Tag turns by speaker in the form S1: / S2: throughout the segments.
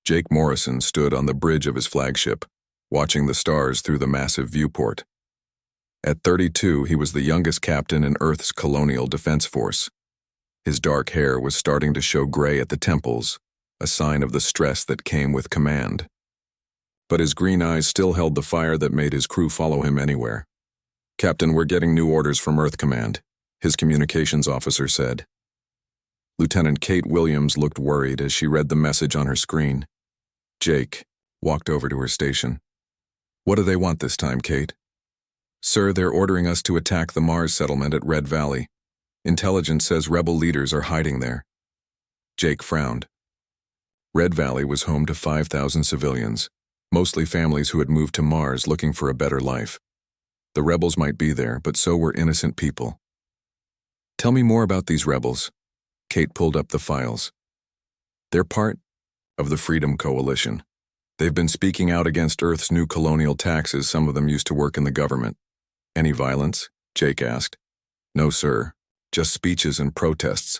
S1: Jake Morrison stood on the bridge of his flagship, watching the stars through the massive viewport. At 32, he was the youngest captain in Earth's colonial defense force. His dark hair was starting to show gray at the temples, a sign of the stress that came with command. But his green eyes still held the fire that made his crew follow him anywhere. "Captain, we're getting new orders from Earth Command," his communications officer said. Lieutenant Kate Williams looked worried as she read the message on her screen. Jake walked over to her station. "What do they want this time, Kate?" "Sir, they're ordering us to attack the Mars settlement at Red Valley. Intelligence says rebel leaders are hiding there." Jake frowned. Red Valley was home to 5,000 civilians, mostly families who had moved to Mars looking for a better life. The rebels might be there, but so were innocent people. "Tell me more about these rebels." Kate pulled up the files. "They're part of the Freedom Coalition. They've been speaking out against Earth's new colonial taxes. Some of them used to work in the government." "Any violence?" Jake asked. "No, sir. Just speeches and protests."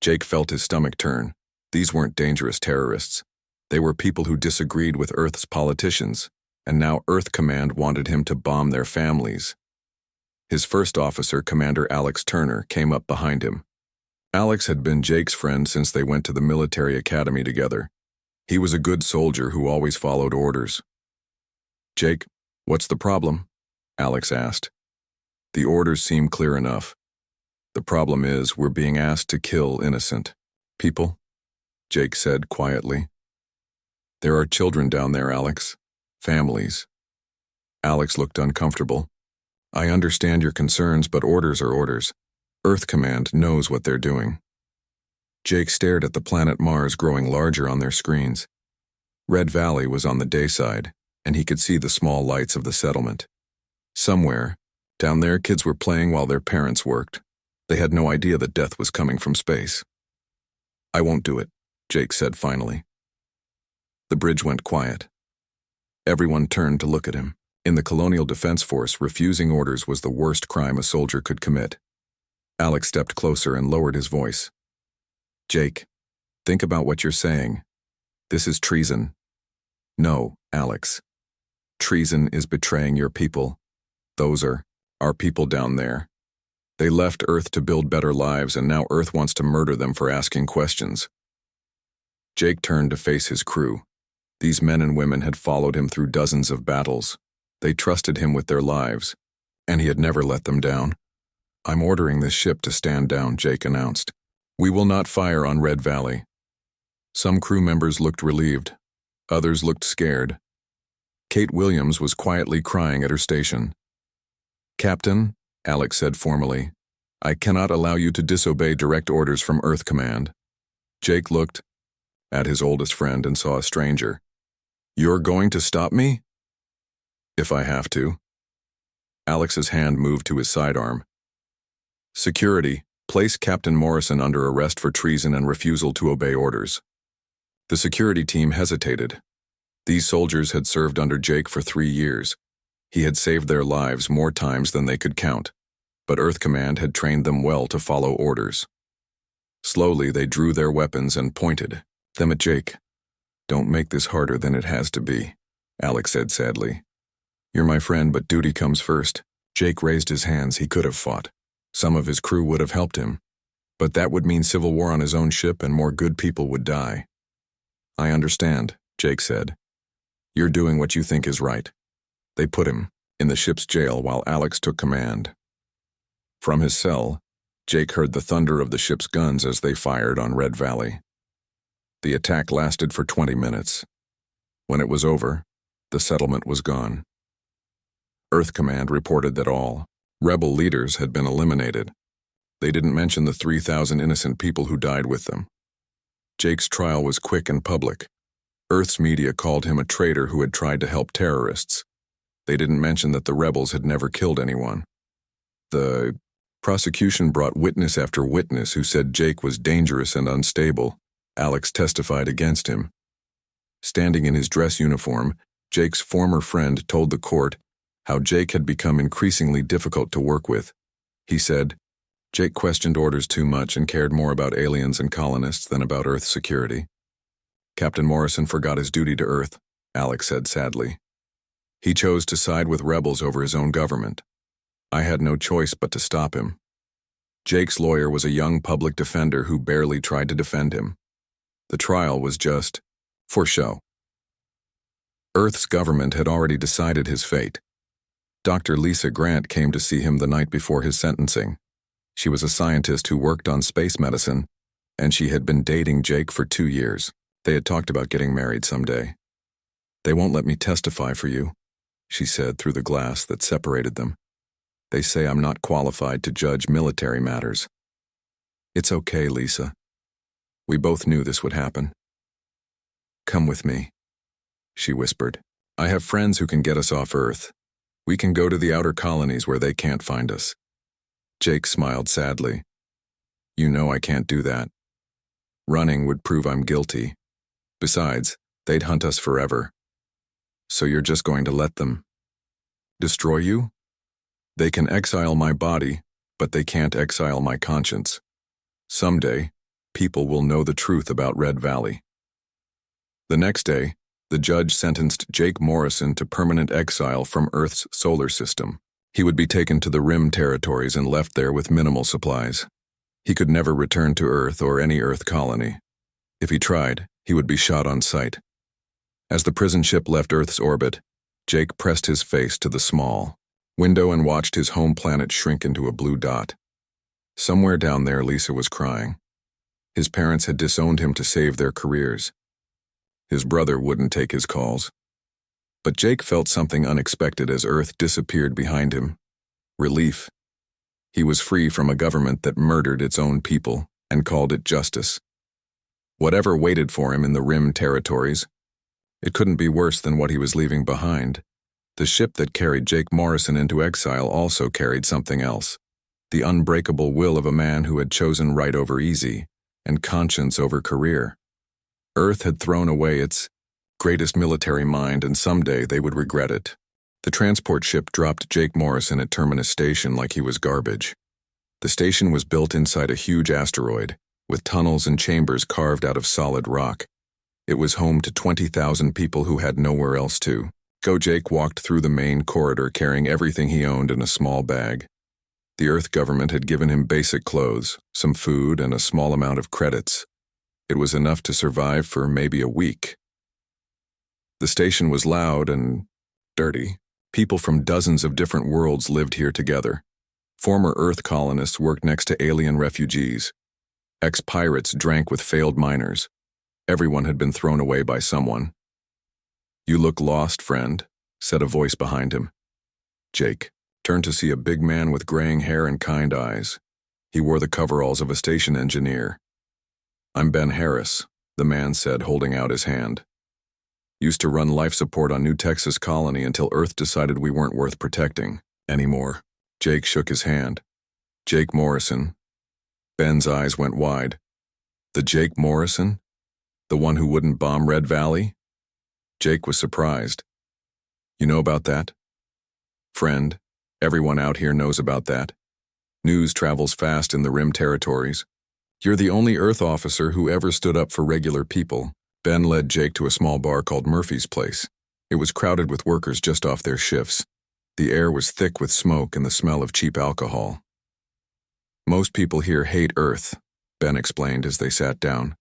S1: Jake felt his stomach turn. These weren't dangerous terrorists. They were people who disagreed with Earth's politicians, and now Earth Command wanted him to bomb their families. His first officer, Commander Alex Turner, came up behind him. Alex had been Jake's friend since they went to the military academy together. He was a good soldier who always followed orders. "Jake, what's the problem?" Alex asked. "The orders seem clear enough. The problem is we're being asked to kill innocent people," Jake said quietly. "There are children down there, Alex. Families." Alex looked uncomfortable. "I understand your concerns, but orders are orders. Earth Command knows what they're doing." Jake stared at the planet Mars growing larger on their screens. Red Valley was on the day side, and he could see the small lights of the settlement. Somewhere, down there, kids were playing while their parents worked. They had no idea that death was coming from space. "I won't do it," Jake said finally. The bridge went quiet. Everyone turned to look at him. In the Colonial Defense Force, refusing orders was the worst crime a soldier could commit. Alex stepped closer and lowered his voice. "Jake, think about what you're saying. This is treason." "No, Alex. Treason is betraying your people. Those are our people down there. They left Earth to build better lives, and now Earth wants to murder them for asking questions." Jake turned to face his crew. These men and women had followed him through dozens of battles. They trusted him with their lives, and he had never let them down. "I'm ordering this ship to stand down," Jake announced. "We will not fire on Red Valley." Some crew members looked relieved. Others looked scared. Kate Williams was quietly crying at her station. "Captain," Alex said formally, "I cannot allow you to disobey direct orders from Earth Command." Jake looked at his oldest friend and saw a stranger. "You're going to stop me?" "If I have to." Alex's hand moved to his sidearm. "Security, place Captain Morrison under arrest for treason and refusal to obey orders." The security team hesitated. These soldiers had served under Jake for 3 years. He had saved their lives more times than they could count, but Earth Command had trained them well to follow orders. Slowly, they drew their weapons and pointed them at Jake. "Don't make this harder than it has to be," Alex said sadly. "You're my friend, but duty comes first." Jake raised his hands. He could have fought. Some of his crew would have helped him, but that would mean civil war on his own ship and more good people would die. "I understand," Jake said. "You're doing what you think is right." They put him in the ship's jail while Alex took command. From his cell, Jake heard the thunder of the ship's guns as they fired on Red Valley. The attack lasted for 20 minutes. When it was over, the settlement was gone. Earth Command reported that all rebel leaders had been eliminated. They didn't mention the 3,000 innocent people who died with them. Jake's trial was quick and public. Earth's media called him a traitor who had tried to help terrorists. They didn't mention that the rebels had never killed anyone. The prosecution brought witness after witness who said Jake was dangerous and unstable. Alex testified against him. Standing in his dress uniform, Jake's former friend told the court how Jake had become increasingly difficult to work with. He said, "Jake questioned orders too much and cared more about aliens and colonists than about Earth security." Captain Morrison forgot his duty to Earth, Alex said sadly. He chose to side with rebels over his own government. I had no choice but to stop him. Jake's lawyer was a young public defender who barely tried to defend him. The trial was just for show. Earth's government had already decided his fate. Dr. Lisa Grant came to see him the night before his sentencing. She was a scientist who worked on space medicine, and she had been dating Jake for 2 years. They had talked about getting married someday. They won't let me testify for you, she said through the glass that separated them. They say I'm not qualified to judge military matters. It's okay, Lisa. We both knew this would happen. Come with me, she whispered. I have friends who can get us off Earth. We can go to the outer colonies where they can't find us. Jake smiled sadly. You know I can't do that. Running would prove I'm guilty. Besides, they'd hunt us forever. So you're just going to let them destroy you? They can exile my body, but they can't exile my conscience. Someday, people will know the truth about Red Valley. The next day, the judge sentenced Jake Morrison to permanent exile from Earth's solar system. He would be taken to the Rim territories and left there with minimal supplies. He could never return to Earth or any Earth colony. If he tried, he would be shot on sight. As the prison ship left Earth's orbit, Jake pressed his face to the small window and watched his home planet shrink into a blue dot. Somewhere down there, Lisa was crying. His parents had disowned him to save their careers. His brother wouldn't take his calls. But Jake felt something unexpected as Earth disappeared behind him. Relief. He was free from a government that murdered its own people and called it justice. Whatever waited for him in the Rim territories, it couldn't be worse than what he was leaving behind. The ship that carried Jake Morrison into exile also carried something else. The unbreakable will of a man who had chosen right over easy and conscience over career. Earth had thrown away its greatest military mind, and someday they would regret it. The transport ship dropped Jake Morrison at Terminus Station like he was garbage. The station was built inside a huge asteroid, with tunnels and chambers carved out of solid rock. It was home to 20,000 people who had nowhere else to go. Jake walked through the main corridor carrying everything he owned in a small bag. The Earth government had given him basic clothes, some food, and a small amount of credits. It was enough to survive for maybe a week. The station was loud and dirty. People from dozens of different worlds lived here together. Former Earth colonists worked next to alien refugees. Ex-pirates drank with failed miners. Everyone had been thrown away by someone. You look lost, friend, said a voice behind him. Jake turned to see a big man with graying hair and kind eyes. He wore the coveralls of a station engineer. I'm Ben Harris, the man said, holding out his hand. Used to run life support on New Texas Colony until Earth decided we weren't worth protecting anymore. Jake shook his hand. Jake Morrison. Ben's eyes went wide. The Jake Morrison? The one who wouldn't bomb Red Valley? Jake was surprised. You know about that? Friend, everyone out here knows about that. News travels fast in the Rim territories. You're the only Earth officer who ever stood up for regular people. Ben led Jake to a small bar called Murphy's Place. It was crowded with workers just off their shifts. The air was thick with smoke and the smell of cheap alcohol. Most people here hate Earth, Ben explained as they sat down.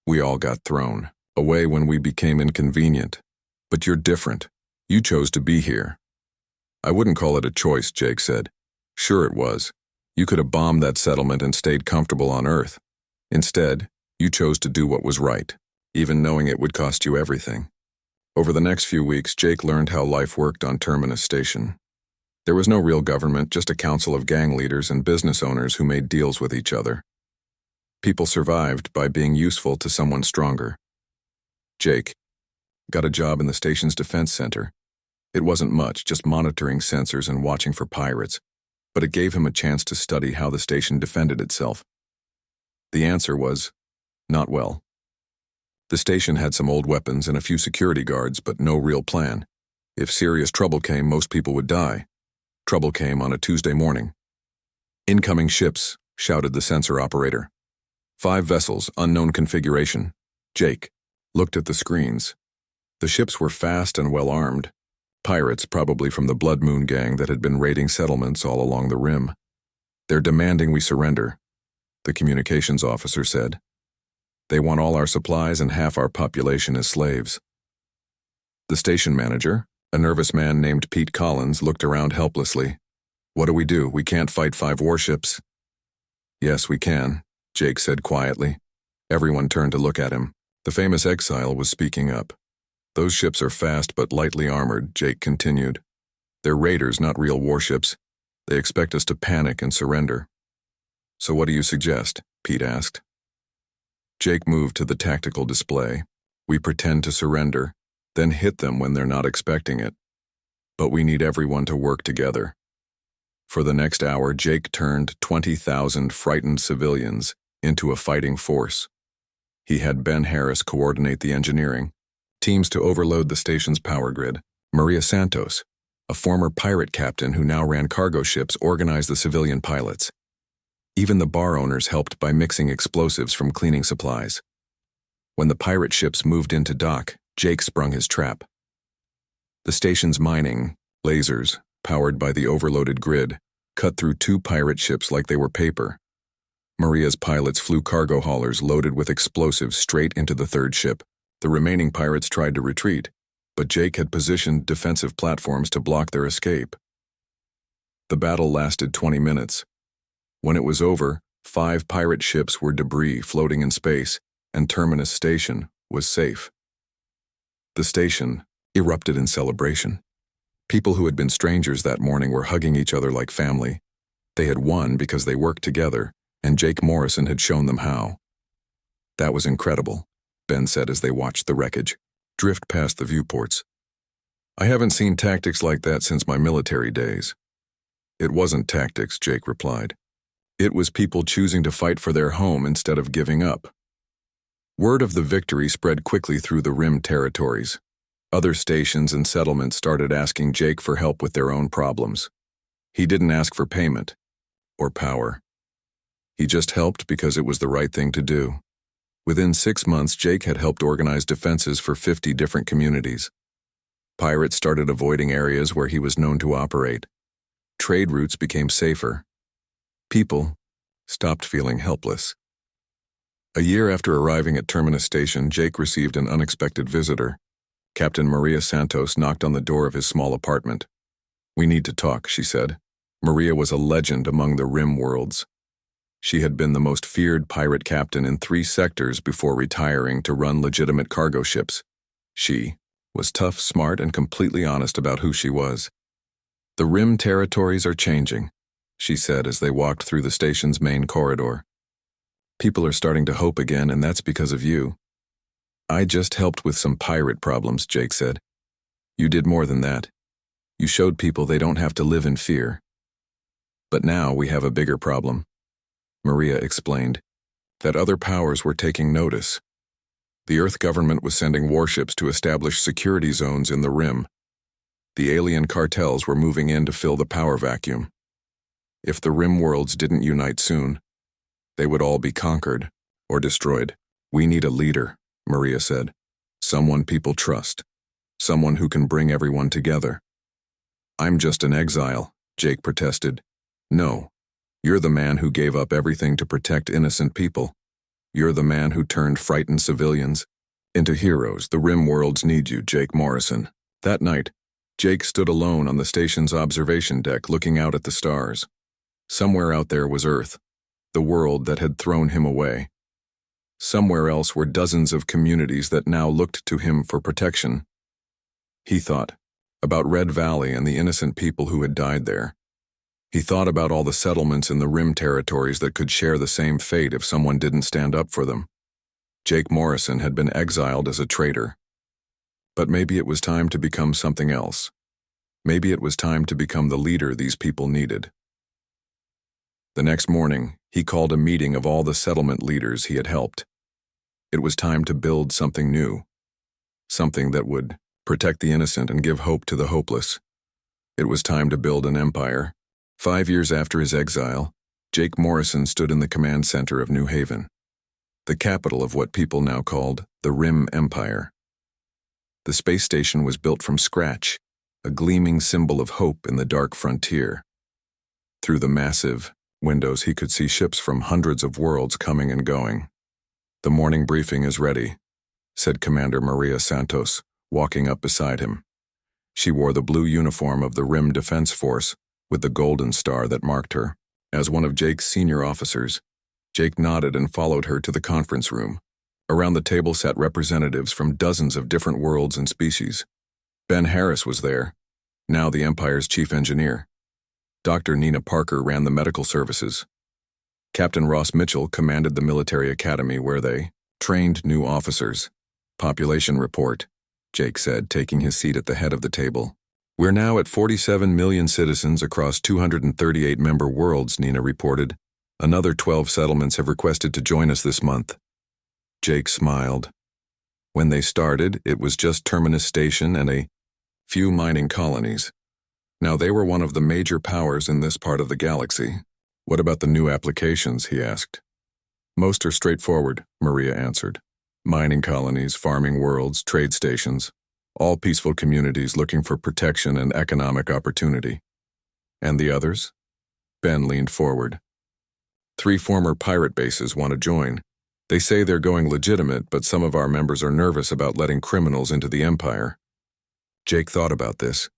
S1: We all got thrown away when we became inconvenient. But you're different. You chose to be here. I wouldn't call it a choice, Jake said. Sure it was. You could have bombed that settlement and stayed comfortable on Earth. Instead, you chose to do what was right, even knowing it would cost you everything. Over the next few weeks, Jake learned how life worked on Terminus Station. There was no real government, just a council of gang leaders and business owners who made deals with each other. People survived by being useful to someone stronger. Jake got a job in the station's defense center. It wasn't much, just monitoring sensors and watching for pirates, but it gave him a chance to study how the station defended itself. The answer was, not well. The station had some old weapons and a few security guards, but no real plan. If serious trouble came, most people would die. Trouble came on a Tuesday morning. Incoming ships, shouted the sensor operator. 5 vessels, unknown configuration. Jake, looked at the screens. The ships were fast and well armed. Pirates, probably from the Blood Moon gang that had been raiding settlements all along the rim. "They're demanding we surrender," the communications officer said. "They want all our supplies and half our population as slaves." The station manager, a nervous man named Pete Collins, looked around helplessly. "What do? We can't fight 5 warships." "Yes, we can," Jake said quietly. Everyone turned to look at him. The famous Exile was speaking up. "Those ships are fast but lightly armored," Jake continued. "They're raiders, not real warships. They expect us to panic and surrender." "So what do you suggest?" Pete asked. Jake moved to the tactical display. "We pretend to surrender, then hit them when they're not expecting it. But we need everyone to work together." For the next hour, Jake turned 20,000 frightened civilians into a fighting force. He had Ben Harris coordinate the engineering, teams to overload the station's power grid. Maria Santos, a former pirate captain who now ran cargo ships, organized the civilian pilots. Even the bar owners helped by mixing explosives from cleaning supplies. When the pirate ships moved into dock, Jake sprung his trap. The station's mining lasers, powered by the overloaded grid, cut through 2 pirate ships like they were paper. Maria's pilots flew cargo haulers loaded with explosives straight into the 3rd ship. The remaining pirates tried to retreat, but Jake had positioned defensive platforms to block their escape. The battle lasted 20 minutes. When it was over, 5 pirate ships were debris floating in space, and Terminus Station was safe. The station erupted in celebration. People who had been strangers that morning were hugging each other like family. They had won because they worked together, and Jake Morrison had shown them how. "That was incredible," Ben said as they watched the wreckage drift past the viewports. "I haven't seen tactics like that since my military days." "It wasn't tactics," Jake replied. "It was people choosing to fight for their home instead of giving up." Word of the victory spread quickly through the Rim territories. Other stations and settlements started asking Jake for help with their own problems. He didn't ask for payment or power. He just helped because it was the right thing to do. Within 6 months, Jake had helped organize defenses for 50 different communities. Pirates started avoiding areas where he was known to operate. Trade routes became safer. People stopped feeling helpless. A year after arriving at Terminus Station, Jake received an unexpected visitor. Captain Maria Santos knocked on the door of his small apartment. "We need to talk," she said. Maria was a legend among the Rim worlds. She had been the most feared pirate captain in 3 sectors before retiring to run legitimate cargo ships. She was tough, smart, and completely honest about who she was. "The Rim territories are changing," she said as they walked through the station's main corridor. "People are starting to hope again, and that's because of you." "I just helped with some pirate problems," Jake said. "You did more than that. You showed people they don't have to live in fear." "But now we have a bigger problem," Maria explained, "that other powers were taking notice. The Earth government was sending warships to establish security zones in the Rim. The alien cartels were moving in to fill the power vacuum. If the Rim worlds didn't unite soon, they would all be conquered or destroyed. We need a leader," Maria said. "Someone people trust. Someone who can bring everyone together." "I'm just an exile," Jake protested. "No. You're the man who gave up everything to protect innocent people. You're the man who turned frightened civilians into heroes. The Rim worlds need you, Jake Morrison." That night, Jake stood alone on the station's observation deck looking out at the stars. Somewhere out there was Earth, the world that had thrown him away. Somewhere else were dozens of communities that now looked to him for protection. He thought about Red Valley and the innocent people who had died there. He thought about all the settlements in the Rim territories that could share the same fate if someone didn't stand up for them. Jake Morrison had been exiled as a traitor. But maybe it was time to become something else. Maybe it was time to become the leader these people needed. The next morning, he called a meeting of all the settlement leaders he had helped. It was time to build something new. Something that would protect the innocent and give hope to the hopeless. It was time to build an empire. 5 years after his exile, Jake Morrison stood in the command center of New Haven. the capital of what people now called the Rim Empire. The space station was built from scratch, a gleaming symbol of hope in the dark frontier. Through the massive windows he could see ships from hundreds of worlds coming and going. "The morning briefing is ready," said Commander Maria Santos, walking up beside him. She wore the blue uniform of the Rim Defense Force with the golden star that marked her. As one of Jake's senior officers, Jake nodded and followed her to the conference room. Around the table sat representatives from dozens of different worlds and species. Ben Harris was there, now the Empire's chief engineer. Dr. Nina Parker ran the medical services. Captain Ross Mitchell commanded the military academy where they trained new officers. "Population report," Jake said, taking his seat at the head of the table. "We're now at 47 million citizens across 238 member worlds," Nina reported. "Another 12 settlements have requested to join us this month." Jake smiled. When they started, it was just Terminus Station and a few mining colonies. Now they were one of the major powers in this part of the galaxy. "What about the new applications?" he asked. "Most are straightforward," Maria answered. "Mining colonies, farming worlds, trade stations, all peaceful communities looking for protection and economic opportunity." "And the others?" Ben leaned forward. 3 former pirate bases want to join. They say they're going legitimate, but some of our members are nervous about letting criminals into the Empire." Jake thought about this.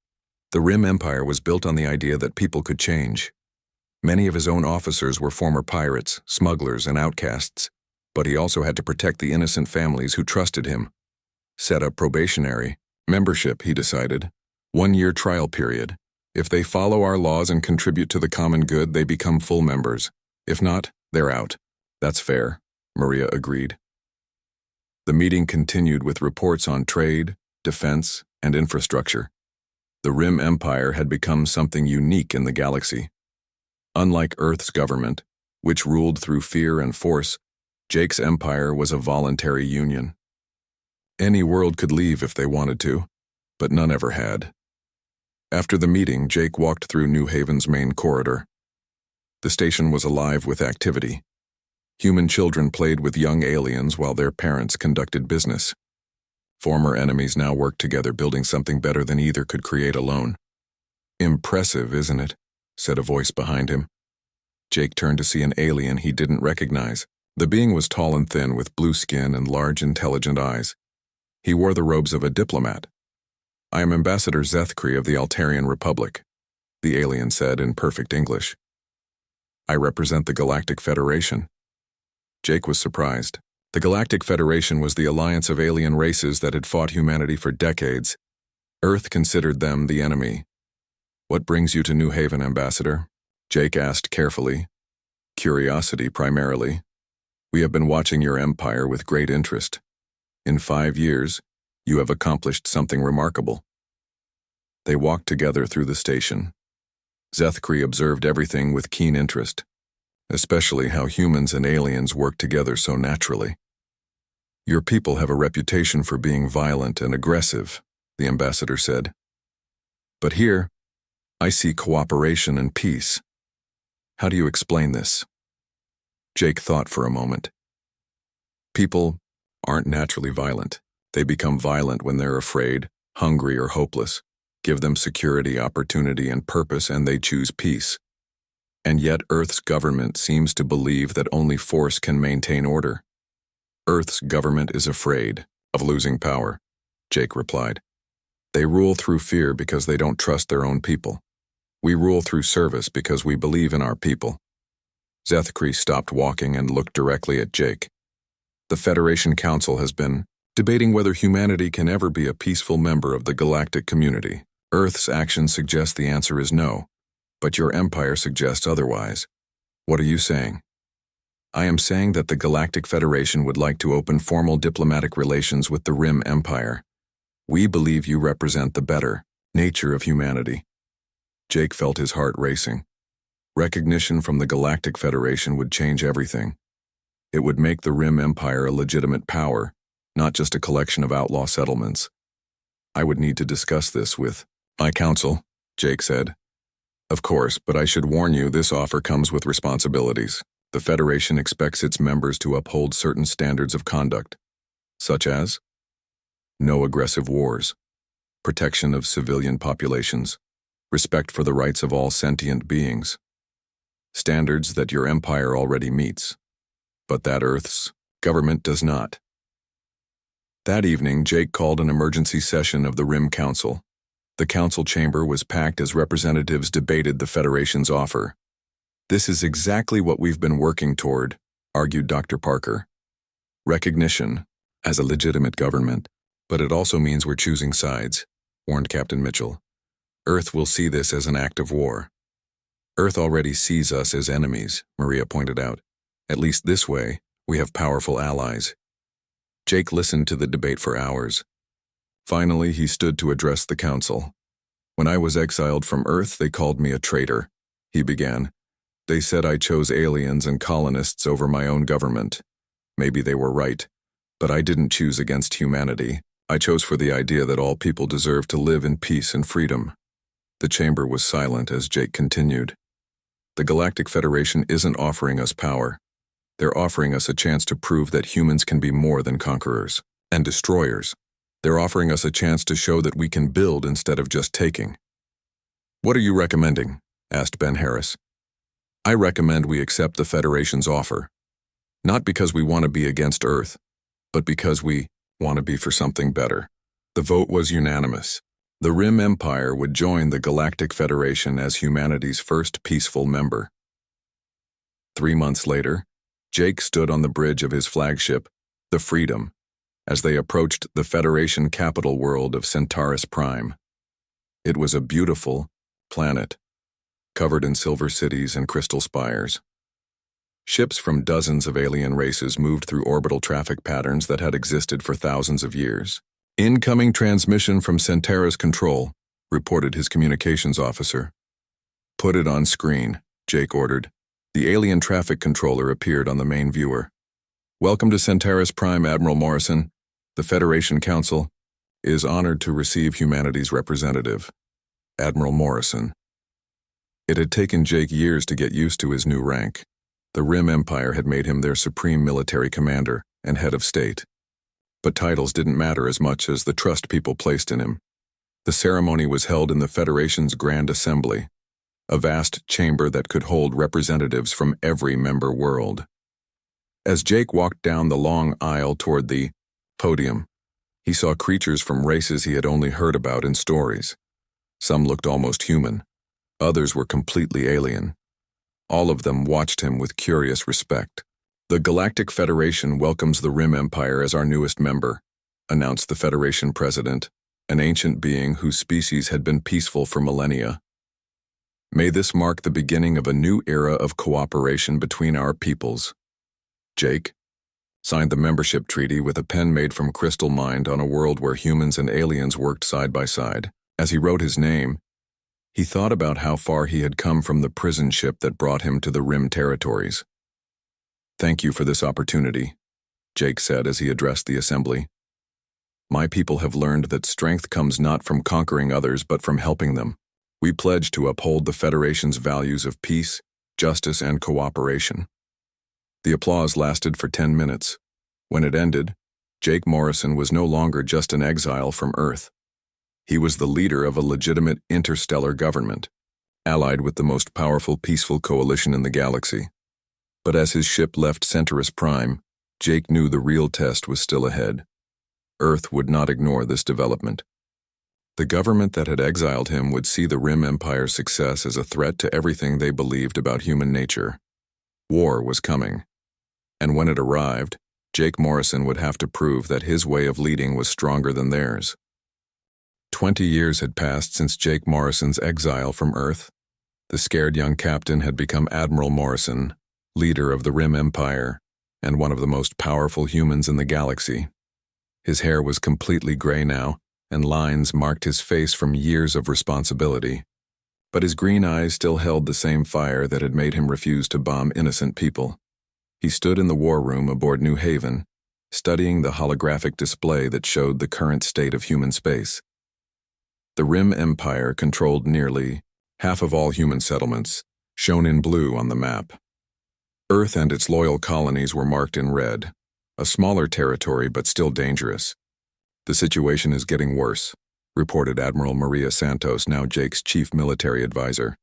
S1: The Rim Empire was built on the idea that people could change. Many of his own officers were former pirates, smugglers, and outcasts, but he also had to protect the innocent families who trusted him. Set up probationary membership, he decided. 1-year trial period. If they follow our laws and contribute to the common good, they become full members. If not, they're out. "That's fair," Maria agreed. The meeting continued with reports on trade, defense, and infrastructure. The Rim Empire had become something unique in the galaxy. Unlike Earth's government, which ruled through fear and force, Jake's empire was a voluntary union. Any world could leave if they wanted to, but none ever had. After the meeting, Jake walked through New Haven's main corridor. The station was alive with activity. Human children played with young aliens while their parents conducted business. Former enemies now worked together, building something better than either could create alone. "Impressive, isn't it?" said a voice behind him. Jake turned to see an alien he didn't recognize. The being was tall and thin, with blue skin and large, intelligent eyes. He wore the robes of a diplomat. "I am Ambassador Zethkri of the Altarian Republic," the alien said in perfect English. "I represent the Galactic Federation." Jake was surprised. The Galactic Federation was the alliance of alien races that had fought humanity for decades. Earth considered them the enemy. "What brings you to New Haven, Ambassador?" Jake asked carefully. "Curiosity, primarily. We have been watching your empire with great interest. In 5 years, you have accomplished something remarkable." They walked together through the station. Zethkri observed everything with keen interest, especially how humans and aliens work together so naturally. "Your people have a reputation for being violent and aggressive," the ambassador said. "But here, I see cooperation and peace. How do you explain this?" Jake thought for a moment. "People aren't naturally violent. They become violent when they're afraid, hungry, or hopeless. Give them security, opportunity, and purpose, and they choose peace. And yet Earth's government seems to believe that only force can maintain order." "Earth's government is afraid of losing power," Jake replied. "They rule through fear because they don't trust their own people. We rule through service because we believe in our people." Zethkri stopped walking and looked directly at Jake. "The Federation Council has been debating whether humanity can ever be a peaceful member of the galactic community. Earth's actions suggest the answer is no, but your empire suggests otherwise. What are you saying?" "I am saying that the Galactic Federation would like to open formal diplomatic relations with the Rim Empire. We believe you represent the better nature of humanity." Jake felt his heart racing. Recognition from the Galactic Federation would change everything. It would make the Rim Empire a legitimate power, not just a collection of outlaw settlements. "I would need to discuss this with my council," Jake said. "Of course, but I should warn you, this offer comes with responsibilities." The Federation expects its members to uphold certain standards of conduct, such as no aggressive wars, protection of civilian populations, respect for the rights of all sentient beings, standards that your empire already meets, but that Earth's government does not. That evening, Jake called an emergency session of the Rim Council. The council chamber was packed as representatives debated the Federation's offer. "This is exactly what we've been working toward," argued Dr. Parker. "Recognition as a legitimate government, but it also means we're choosing sides," warned Captain Mitchell. "Earth will see this as an act of war." "Earth already sees us as enemies," Maria pointed out. "At least this way, we have powerful allies." Jake listened to the debate for hours. Finally, he stood to address the council. "When I was exiled from Earth, they called me a traitor," he began. "They said I chose aliens and colonists over my own government. Maybe they were right, but I didn't choose against humanity. I chose for the idea that all people deserve to live in peace and freedom." The chamber was silent as Jake continued. "The Galactic Federation isn't offering us power. They're offering us a chance to prove that humans can be more than conquerors and destroyers. They're offering us a chance to show that we can build instead of just taking." "What are you recommending?" asked Ben Harris. "I recommend we accept the Federation's offer. Not because we want to be against Earth, but because we want to be for something better." The vote was unanimous. The Rim Empire would join the Galactic Federation as humanity's first peaceful member. 3 months later, Jake stood on the bridge of his flagship, the Freedom, as they approached the Federation capital world of Centaurus Prime. It was a beautiful planet, covered in silver cities and crystal spires. Ships from dozens of alien races moved through orbital traffic patterns that had existed for thousands of years. "Incoming transmission from Centaurus Control," reported his communications officer. "Put it on screen," Jake ordered. The alien traffic controller appeared on the main viewer. "Welcome to Centaurus Prime, Admiral Morrison. The Federation Council is honored to receive humanity's representative, Admiral Morrison." It had taken Jake years to get used to his new rank. The Rim Empire had made him their supreme military commander and head of state. But titles didn't matter as much as the trust people placed in him. The ceremony was held in the Federation's Grand Assembly, a vast chamber that could hold representatives from every member world. As Jake walked down the long aisle toward the podium, he saw creatures from races he had only heard about in stories. Some looked almost human. Others were completely alien. All of them watched him with curious respect. "The Galactic Federation welcomes the Rim Empire as our newest member," announced the Federation president, an ancient being whose species had been peaceful for millennia. "May this mark the beginning of a new era of cooperation between our peoples." Jake signed the membership treaty with a pen made from crystal mind on a world where humans and aliens worked side by side. As he wrote his name, he thought about how far he had come from the prison ship that brought him to the Rim territories. "Thank you for this opportunity," Jake said as he addressed the assembly. "My people have learned that strength comes not from conquering others but from helping them. We pledge to uphold the Federation's values of peace, justice, and cooperation." The applause lasted for 10 minutes. When it ended, Jake Morrison was no longer just an exile from Earth. He was the leader of a legitimate interstellar government, allied with the most powerful peaceful coalition in the galaxy. But as his ship left Centaurus Prime, Jake knew the real test was still ahead. Earth would not ignore this development. The government that had exiled him would see the Rim Empire's success as a threat to everything they believed about human nature. War was coming. And when it arrived, Jake Morrison would have to prove that his way of leading was stronger than theirs. 20 years had passed since Jake Morrison's exile from Earth. The scared young captain had become Admiral Morrison, leader of the Rim Empire, and one of the most powerful humans in the galaxy. His hair was completely gray now, and lines marked his face from years of responsibility. But his green eyes still held the same fire that had made him refuse to bomb innocent people. He stood in the war room aboard New Haven, studying the holographic display that showed the current state of human space. The Rim Empire controlled nearly half of all human settlements, shown in blue on the map. Earth and its loyal colonies were marked in red, a smaller territory but still dangerous. The situation is getting worse, reported Admiral Maria Santos, now Jake's chief military advisor.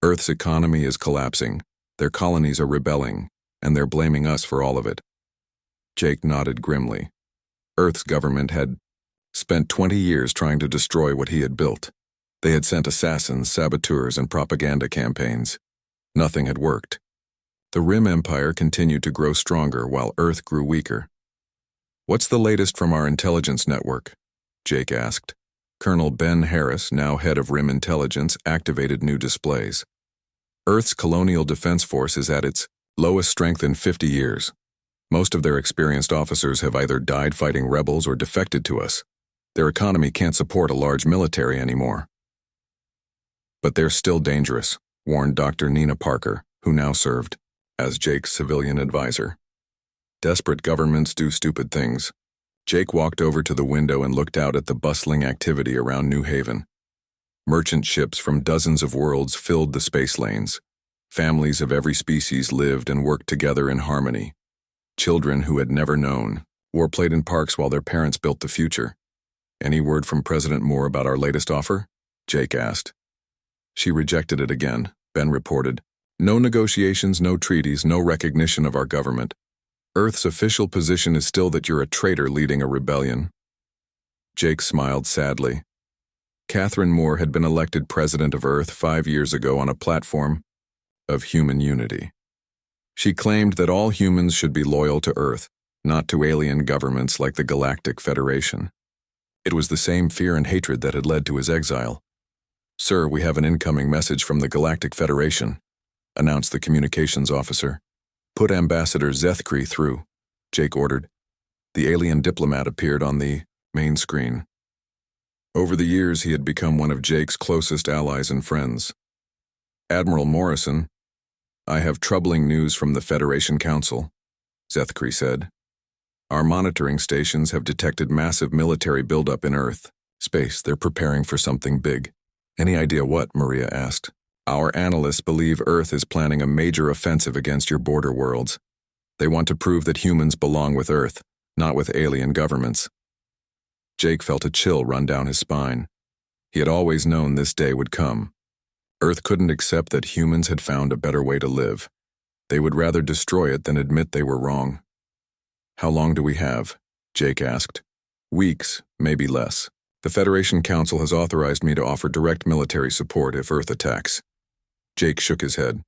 S1: Earth's economy is collapsing, their colonies are rebelling, and they're blaming us for all of it. Jake nodded grimly. Earth's government had spent 20 years trying to destroy what he had built. They had sent assassins, saboteurs, and propaganda campaigns. Nothing had worked. The Rim Empire continued to grow stronger while Earth grew weaker. "What's the latest from our intelligence network?" Jake asked. Colonel Ben Harris, now head of Rim Intelligence, activated new displays. Earth's colonial defense force is at its lowest strength in 50 years. Most of their experienced officers have either died fighting rebels or defected to us. Their economy can't support a large military anymore. "But they're still dangerous," warned Dr. Nina Parker, who now served as Jake's civilian advisor. "Desperate governments do stupid things." Jake walked over to the window and looked out at the bustling activity around New Haven. Merchant ships from dozens of worlds filled the space lanes. Families of every species lived and worked together in harmony. Children who had never known war played in parks while their parents built the future. "Any word from President Moore about our latest offer?" Jake asked. "She rejected it again," Ben reported. "No negotiations, no treaties, no recognition of our government. Earth's official position is still that you're a traitor leading a rebellion." Jake smiled sadly. Catherine Moore had been elected president of Earth 5 years ago on a platform of human unity. She claimed that all humans should be loyal to Earth, not to alien governments like the Galactic Federation. It was the same fear and hatred that had led to his exile. "Sir, we have an incoming message from the Galactic Federation," announced the communications officer. "Put Ambassador Zethkri through," Jake ordered. The alien diplomat appeared on the main screen. Over the years, he had become one of Jake's closest allies and friends. "Admiral Morrison, I have troubling news from the Federation Council," Zethkri said. "Our monitoring stations have detected massive military buildup in Earth space. They're preparing for something big." "Any idea what?" Maria asked. "Our analysts believe Earth is planning a major offensive against your border worlds. They want to prove that humans belong with Earth, not with alien governments." Jake felt a chill run down his spine. He had always known this day would come. Earth couldn't accept that humans had found a better way to live. They would rather destroy it than admit they were wrong. "How long do we have?" Jake asked. "Weeks, maybe less. The Federation Council has authorized me to offer direct military support if Earth attacks." Jake shook his head.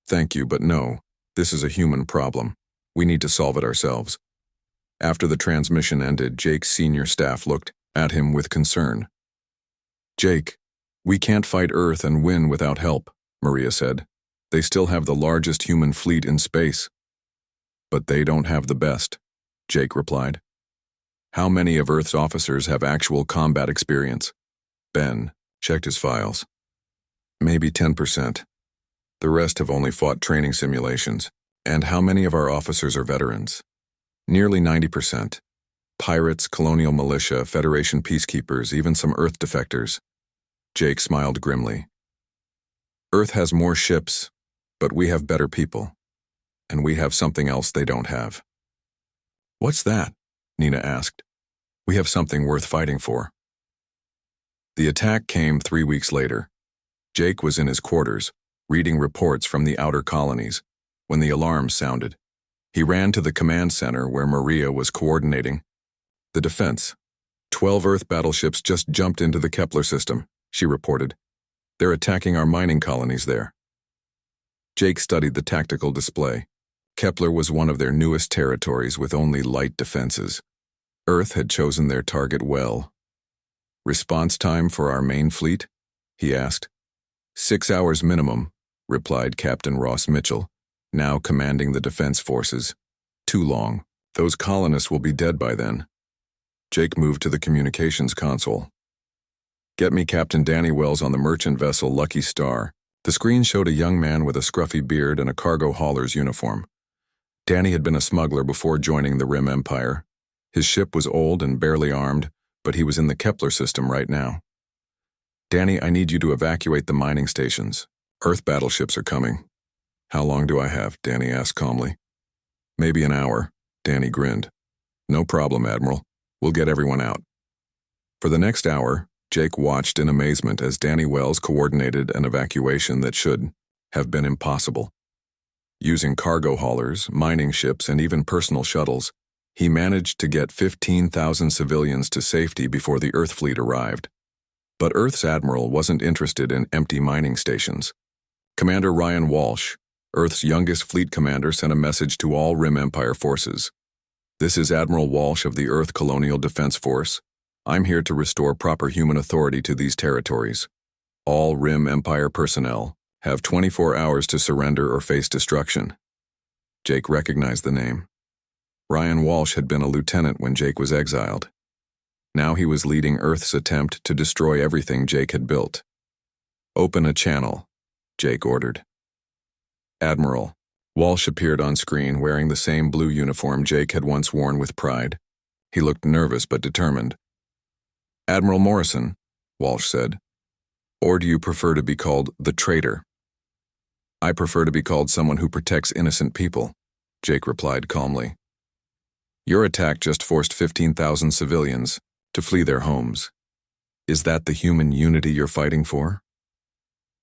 S1: "Thank you, but no. This is a human problem. We need to solve it ourselves." After the transmission ended, Jake's senior staff looked at him with concern. "Jake, we can't fight Earth and win without help," Maria said. "They still have the largest human fleet in space." "But they don't have the best," Jake replied. "How many of Earth's officers have actual combat experience?" Ben checked his files. "Maybe 10%. The rest have only fought training simulations. And how many of our officers are veterans?" "Nearly 90%. Pirates, colonial militia, Federation peacekeepers, even some Earth defectors." Jake smiled grimly. "Earth has more ships, but we have better people. And we have something else they don't have." "What's that?" Nina asked. "We have something worth fighting for." The attack came 3 weeks later. Jake was in his quarters, reading reports from the outer colonies, when the alarm sounded. He ran to the command center where Maria was coordinating the defense. 12 Earth battleships just jumped into the Kepler system, she reported. "They're attacking our mining colonies there." Jake studied the tactical display. Kepler was one of their newest territories with only light defenses. Earth had chosen their target well. "Response time for our main fleet?" he asked. 6 hours minimum, replied Captain Ross Mitchell, now commanding the defense forces. "Too long. Those colonists will be dead by then." Jake moved to the communications console. "Get me Captain Danny Wells on the merchant vessel Lucky Star." The screen showed a young man with a scruffy beard and a cargo hauler's uniform. Danny had been a smuggler before joining the Rim Empire. His ship was old and barely armed, but he was in the Kepler system right now. "Danny, I need you to evacuate the mining stations. Earth battleships are coming." How long do I have? Danny asked calmly. Maybe an hour, Danny grinned. No problem, Admiral. We'll get everyone out. For the next hour, Jake watched in amazement as Danny Wells coordinated an evacuation that should have been impossible. Using cargo haulers, mining ships, and even personal shuttles, he managed to get 15,000 civilians to safety before the Earth fleet arrived. But Earth's admiral wasn't interested in empty mining stations. Commander Ryan Walsh, Earth's youngest fleet commander, sent a message to all Rim Empire forces. This is Admiral Walsh of the Earth Colonial Defense Force. I'm here to restore proper human authority to these territories. All Rim Empire personnel have 24 hours to surrender or face destruction. Jake recognized the name. Ryan Walsh had been a lieutenant when Jake was exiled. Now he was leading Earth's attempt to destroy everything Jake had built. Open a channel, Jake ordered. Admiral. Walsh appeared on screen wearing the same blue uniform Jake had once worn with pride. He looked nervous but determined. Admiral Morrison, Walsh said. Or do you prefer to be called the traitor? I prefer to be called someone who protects innocent people, Jake replied calmly. Your attack just forced 15,000 civilians to flee their homes. Is that the human unity you're fighting for?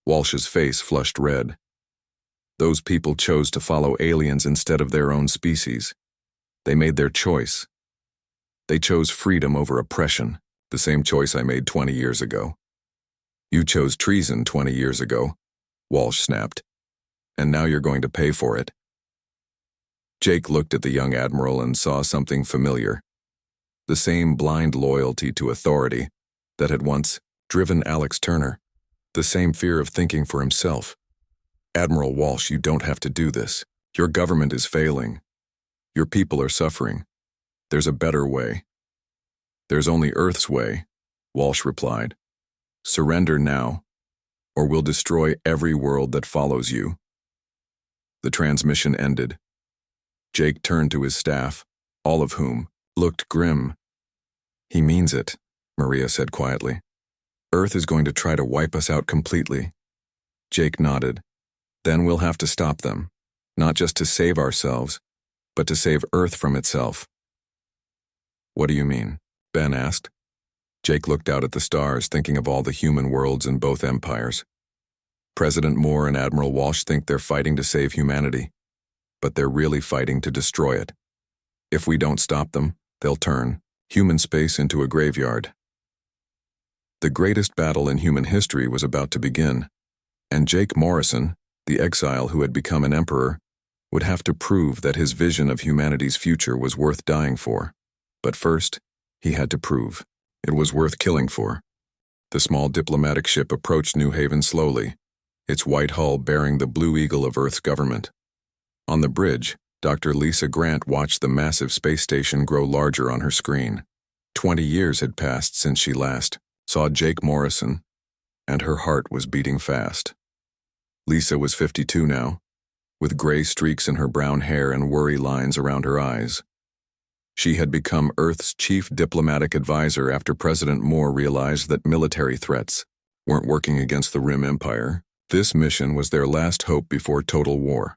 S1: Walsh's face flushed red. Those people chose to follow aliens instead of their own species. They made their choice. They chose freedom over oppression, the same choice I made 20 years ago. You chose treason 20 years ago, Walsh snapped. And now you're going to pay for it. Jake looked at the young admiral and saw something familiar. The same blind loyalty to authority that had once driven Alex Turner. The same fear of thinking for himself. Admiral Walsh, you don't have to do this. Your government is failing. Your people are suffering. There's a better way. There's only Earth's way, Walsh replied. Surrender now, or we'll destroy every world that follows you. The transmission ended. Jake turned to his staff, all of whom looked grim. He means it, Maria said quietly. Earth is going to try to wipe us out completely. Jake nodded. Then we'll have to stop them, not just to save ourselves, but to save Earth from itself. What do you mean? Ben asked. Jake looked out at the stars, thinking of all the human worlds in both empires. President Moore and Admiral Walsh think they're fighting to save humanity, but they're really fighting to destroy it. If we don't stop them, they'll turn human space into a graveyard. The greatest battle in human history was about to begin, and Jake Morrison, the exile who had become an emperor, would have to prove that his vision of humanity's future was worth dying for. But first, he had to prove it was worth killing for. The small diplomatic ship approached New Haven slowly, its white hull bearing the blue eagle of Earth's government. On the bridge, Dr. Lisa Grant watched the massive space station grow larger on her screen. 20 years had passed since she last saw Jake Morrison, and her heart was beating fast. Lisa was 52 now, with gray streaks in her brown hair and worry lines around her eyes. She had become Earth's chief diplomatic advisor after President Moore realized that military threats weren't working against the Rim Empire. This mission was their last hope before total war.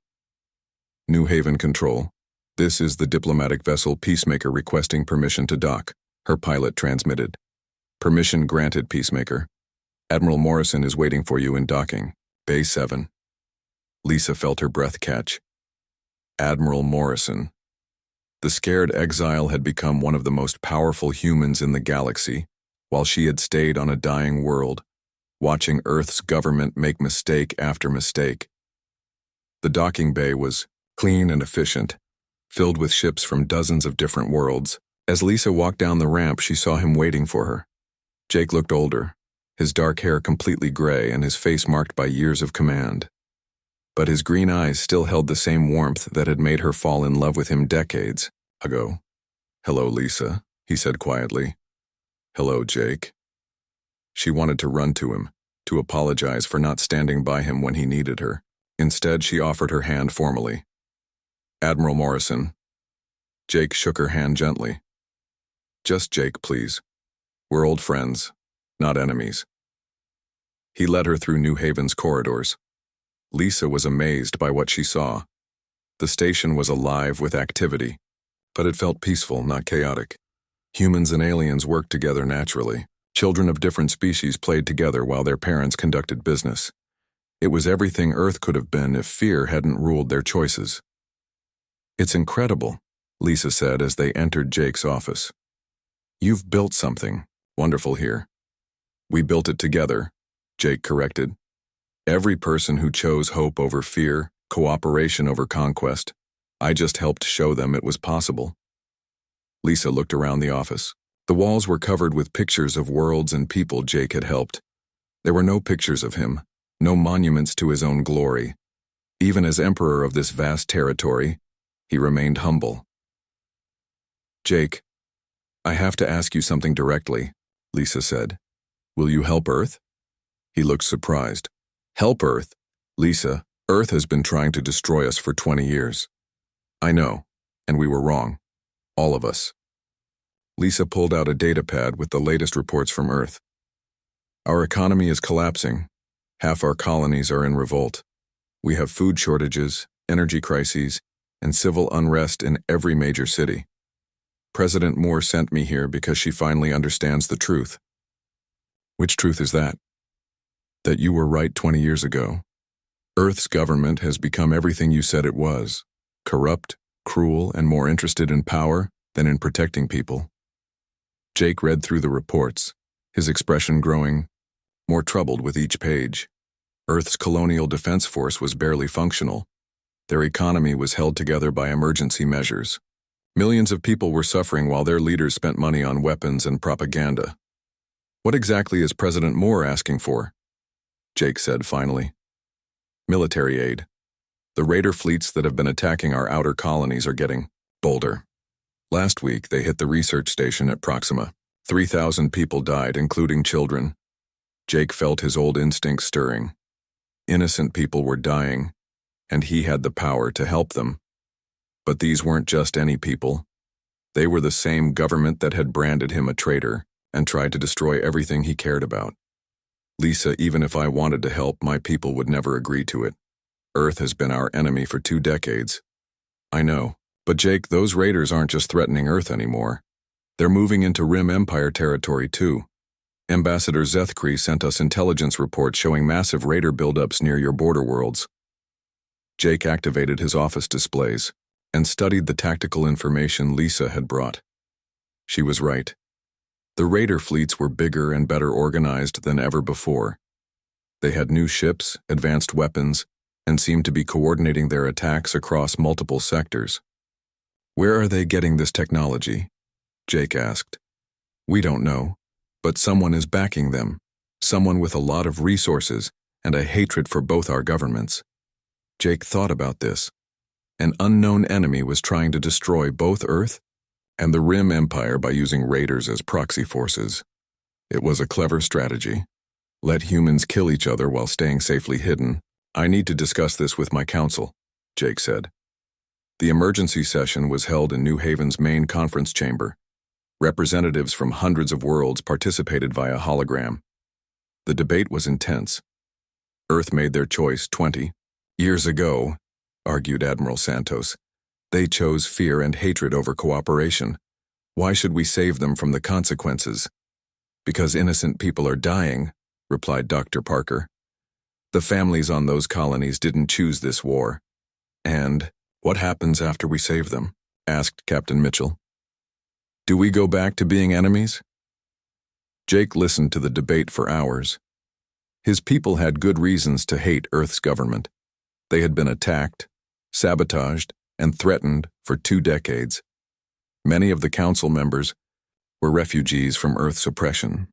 S1: New Haven Control. This is the diplomatic vessel Peacemaker requesting permission to dock, her pilot transmitted. Permission granted, Peacemaker. Admiral Morrison is waiting for you in docking, Bay 7. Lisa felt her breath catch. Admiral Morrison. The scared exile had become one of the most powerful humans in the galaxy, while she had stayed on a dying world, watching Earth's government make mistake after mistake. The docking bay was clean and efficient, filled with ships from dozens of different worlds. As Lisa walked down the ramp, she saw him waiting for her. Jake looked older, his dark hair completely gray and his face marked by years of command. But his green eyes still held the same warmth that had made her fall in love with him decades ago. Hello, Lisa, he said quietly. Hello, Jake. She wanted to run to him, to apologize for not standing by him when he needed her. Instead, she offered her hand formally. Admiral Morrison. Jake shook her hand gently. Just Jake, please. We're old friends, not enemies. He led her through New Haven's corridors. Lisa was amazed by what she saw. The station was alive with activity, but it felt peaceful, not chaotic. Humans and aliens worked together naturally. Children of different species played together while their parents conducted business. It was everything Earth could have been if fear hadn't ruled their choices. "It's incredible," Lisa said as they entered Jake's office. "You've built something wonderful here." "We built it together," Jake corrected. "Every person who chose hope over fear, cooperation over conquest. I just helped show them it was possible." Lisa looked around the office. The walls were covered with pictures of worlds and people Jake had helped. There were no pictures of him, no monuments to his own glory. Even as emperor of this vast territory, he remained humble. "Jake, I have to ask you something directly," Lisa said. "Will you help Earth?" He looked surprised. "Help Earth? Lisa, Earth has been trying to destroy us for 20 years. "I know, and we were wrong. All of us." Lisa pulled out a datapad with the latest reports from Earth. "Our economy is collapsing. Half our colonies are in revolt. We have food shortages, energy crises, and civil unrest in every major city. President Moore sent me here because she finally understands the truth." "Which truth is that?" "That you were right 20 years ago. Earth's government has become everything you said it was: corrupt, cruel, and more interested in power than in protecting people." Jake read through the reports, his expression growing more troubled with each page. Earth's colonial defense force was barely functional. Their economy was held together by emergency measures. Millions of people were suffering while their leaders spent money on weapons and propaganda. "What exactly is President Moore asking for?" Jake said finally. "Military aid. The raider fleets that have been attacking our outer colonies are getting bolder. Last week, they hit the research station at Proxima. 3,000 people died, including children." Jake felt his old instincts stirring. Innocent people were dying, and he had the power to help them. But these weren't just any people. They were the same government that had branded him a traitor and tried to destroy everything he cared about. "Lisa, even if I wanted to help, my people would never agree to it. Earth has been our enemy for 2 decades. "I know. But Jake, those raiders aren't just threatening Earth anymore. They're moving into Rim Empire territory too. Ambassador Zethkri sent us intelligence reports showing massive raider buildups near your border worlds." Jake activated his office displays and studied the tactical information Lisa had brought. She was right. The raider fleets were bigger and better organized than ever before. They had new ships, advanced weapons, and seemed to be coordinating their attacks across multiple sectors. "Where are they getting this technology?" Jake asked. "We don't know, but someone is backing them, someone with a lot of resources and a hatred for both our governments." Jake thought about this. An unknown enemy was trying to destroy both Earth and the Rim Empire by using raiders as proxy forces. It was a clever strategy. Let humans kill each other while staying safely hidden. "I need to discuss this with my council," Jake said. The emergency session was held in New Haven's main conference chamber. Representatives from hundreds of worlds participated via hologram. The debate was intense. Earth made their choice 20 years ago, argued Admiral Santos. They chose fear and hatred over cooperation. Why should we save them from the consequences? Because innocent people are dying, replied Dr. Parker. The families on those colonies didn't choose this war. And what happens after we save them? Asked Captain Mitchell. Do we go back to being enemies? Jake listened to the debate for hours. His people had good reasons to hate Earth's government. They had been attacked, sabotaged, and threatened for 2 decades. Many of the council members were refugees from Earth's oppression.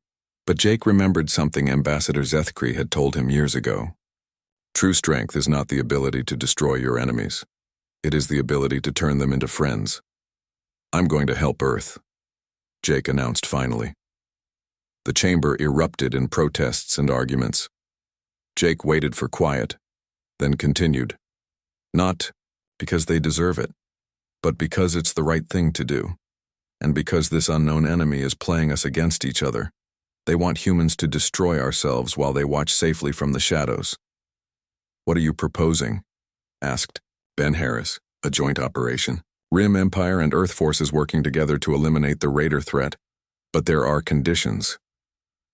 S1: But Jake remembered something Ambassador Zethkri had told him years ago. True strength is not the ability to destroy your enemies. It is the ability to turn them into friends. I'm going to help Earth, Jake announced finally. The chamber erupted in protests and arguments. Jake waited for quiet, then continued. Not because they deserve it, but because it's the right thing to do, and because this unknown enemy is playing us against each other. They want humans to destroy ourselves while they watch safely from the shadows. "What are you proposing?" asked Ben Harris. "A joint operation. Rim Empire and Earth forces working together to eliminate the Raider threat. But there are conditions."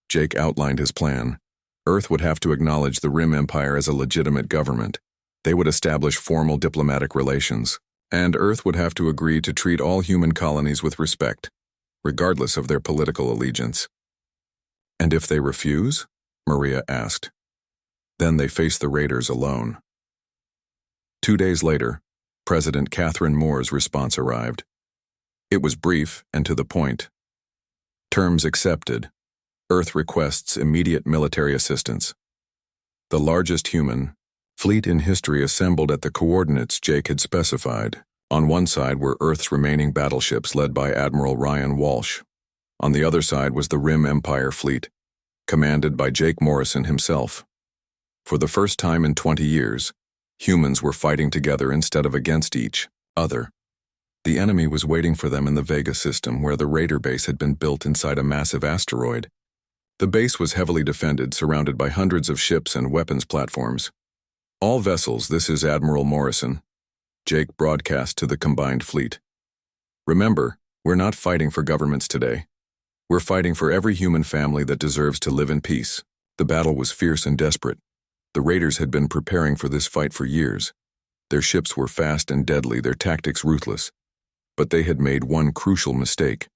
S1: Jake outlined his plan. Earth would have to acknowledge the Rim Empire as a legitimate government. They would establish formal diplomatic relations. And Earth would have to agree to treat all human colonies with respect, regardless of their political allegiance. "And if they refuse?" Maria asked. "Then they face the Raiders alone." 2 days later, President Catherine Moore's response arrived. It was brief and to the point. Terms accepted. Earth requests immediate military assistance. The largest human fleet in history assembled at the coordinates Jake had specified. On one side were Earth's remaining battleships led by Admiral Ryan Walsh. On the other side was the Rim Empire fleet, commanded by Jake Morrison himself. For the first time in 20 years, humans were fighting together instead of against each other. The enemy was waiting for them in the Vega system, where the Raider base had been built inside a massive asteroid. The base was heavily defended, surrounded by hundreds of ships and weapons platforms. "All vessels, this is Admiral Morrison," Jake broadcast to the combined fleet. "Remember, we're not fighting for governments today. We're fighting for every human family that deserves to live in peace." The battle was fierce and desperate. The Raiders had been preparing for this fight for years. Their ships were fast and deadly, their tactics ruthless. But they had made one crucial mistake.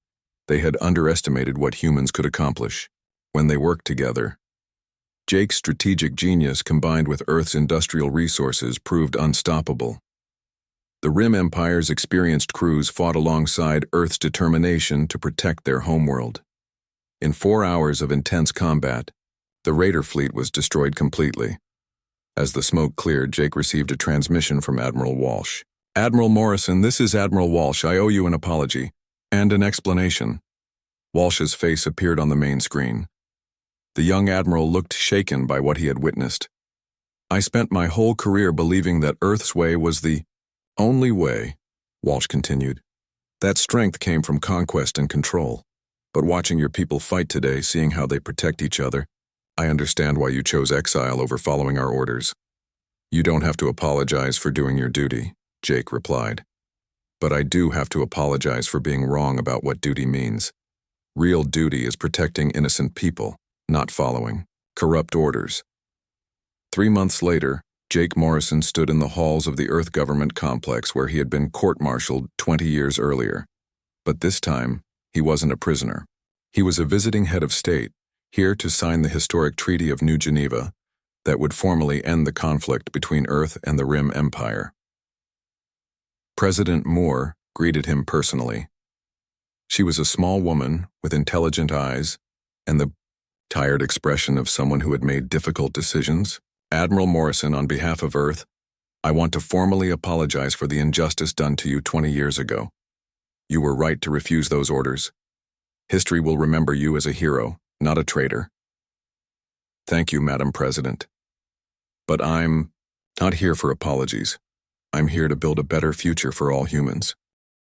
S1: They had underestimated what humans could accomplish when they worked together. Jake's strategic genius combined with Earth's industrial resources proved unstoppable. The Rim Empire's experienced crews fought alongside Earth's determination to protect their homeworld. In 4 hours of intense combat, the Raider fleet was destroyed completely. As the smoke cleared, Jake received a transmission from Admiral Walsh. "Admiral Morrison, this is Admiral Walsh. I owe you an apology and an explanation." Walsh's face appeared on the main screen. The young admiral looked shaken by what he had witnessed. "I spent my whole career believing that Earth's way was the only way," Walsh continued. "That strength came from conquest and control. But watching your people fight today, seeing how they protect each other, I understand why you chose exile over following our orders." "You don't have to apologize for doing your duty," Jake replied. "But I do have to apologize for being wrong about what duty means. Real duty is protecting innocent people, not following corrupt orders." 3 months later, Jake Morrison stood in the halls of the Earth government complex where he had been court-martialed 20 years earlier. But this time, he wasn't a prisoner. He was a visiting head of state, here to sign the historic Treaty of New Geneva that would formally end the conflict between Earth and the Rim Empire. President Moore greeted him personally. She was a small woman with intelligent eyes and the tired expression of someone who had made difficult decisions. "Admiral Morrison, on behalf of Earth, I want to formally apologize for the injustice done to you 20 years ago. You were right to refuse those orders. History will remember you as a hero, not a traitor." "Thank you, Madam President. But I'm not here for apologies. I'm here to build a better future for all humans."